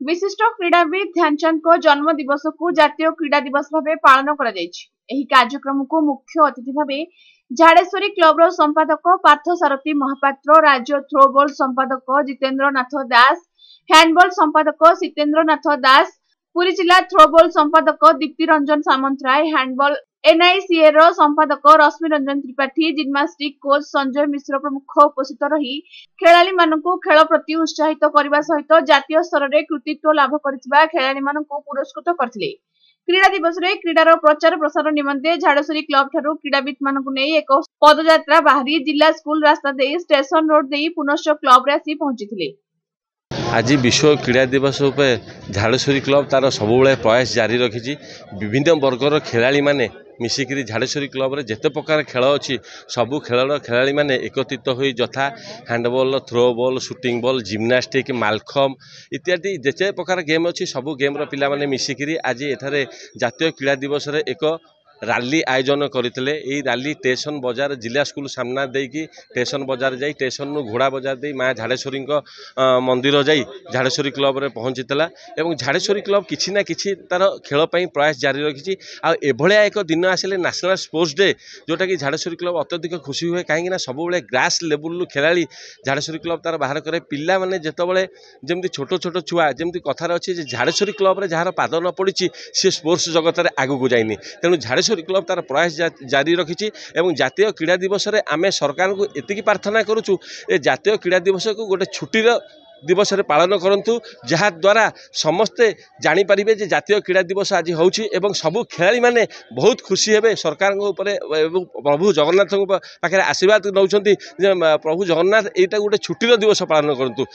विशिष्ट क्रीड़ाविद ध्यानचंद को जन्म दिवस को जातीय क्रीड़ा दिवस भाव पालन कर कार्यक्रम को मुख्य अतिथि भाव झाड़ेश्वरी क्लब संपादक पार्थ सारथी महापात्र, राज्य थ्रोबॉल संपादक जितेंद्र नाथ दास, हैंडबॉल संपादक सीतेंद्र नाथ दास, पुरी जिला थ्रोबॉल संपादक दीप्ति रंजन सामंतराय, हैंडबॉल एनआईसीए संपादक रश्मि रंजन त्रिपाठी, जिम्नास्टिक कोच संजय मिश्र प्रमुख उपस्थित रही खेलाड़ी मानकु खेल प्रति उत्साहित करने सहित जातीय स्तर में कृतित्व लाभ करथिबा खेलाड़ी मानकु पुरस्कृत करथिले। क्रीड़ा दिवस रे क्रीडार प्रचार प्रसार निमंते झाड़ेश्वरी क्लब ठारू क्रीड़ाविद मानकु नै एक पदयात्रा बाहरी जिला स्कूल रास्ता दे स्टेशन रोड दे पुनश्च क्लब रे आसी पहुंचीथिले। आज विश्व क्रीड़ा दिवस झाड़ेश्वरी क्लब तार सब प्रयास जारी रखी विभिन्न वर्गर खेलाड़ी माने मिसिकी झाड़ेश्वरी क्लब रे जेते प्रकार खेल अच्छी सबू खेल खेलाड़ी माने एकत्रित होई जथा handball, throwball, shooting ball, gymnastic, Mallakhamb इत्यादि जेते प्रकार गेम अच्छी सबू गेम पिला माने मिसिकी आज एठारे जातीय क्रीड़ा दिवस रे एक राली आयोजन करते। राली स्टेशन बजार जिला स्कूल सामना देकी स्टेशन बजार जाई स्टेशन घोड़ा बजार दे माँ झाड़ेश्वरी मंदिर जाई झाड़ेश्वरी क्लब रे पहुंचीला एवं झाड़ेश्वरी क्लब किछि ना किछि तार खेल प्रयास जारी रखी आभलिया एक दिन आसिले नेशनल स्पोर्ट्स डे जोटा कि झाड़ेश्वरी क्लब अत्यधिक खुशी हुए कहीं सब ग्रास लेवल खेलाड़ी झाड़ेश्वरी क्लब तार बाहर करे पिला माने जेतबेले जमती छोट छोट छुआ जमती कथार अच्छी झाड़ेश्वरी क्लब रे जार पाद न पड़ी सी स्पोर्ट्स जगत में आगू जाइनी तेणु झाड़ेश्वरी क्लब तार प्रयास जारी रखी जातीय क्रीड़ा दिवस रे आमे सरकार को एतिकी प्रार्थना करुचु ए जातीय क्रीड़ा दिवस को गोटे छुट्टीर दिवस रे पालन करंतु जहा द्वारा समस्ते जानी परिबे जे जातीय क्रीड़ा दिवस आज होउछि एवं सबु खेलाड़ी माने बहुत खुशी हेबे सरकार ऊपर प्रभु जगन्नाथ पाखे आशीर्वाद नौछंती जे प्रभु जगन्नाथ एटा गोटे छुट्टीर दिवस पालन करंतु।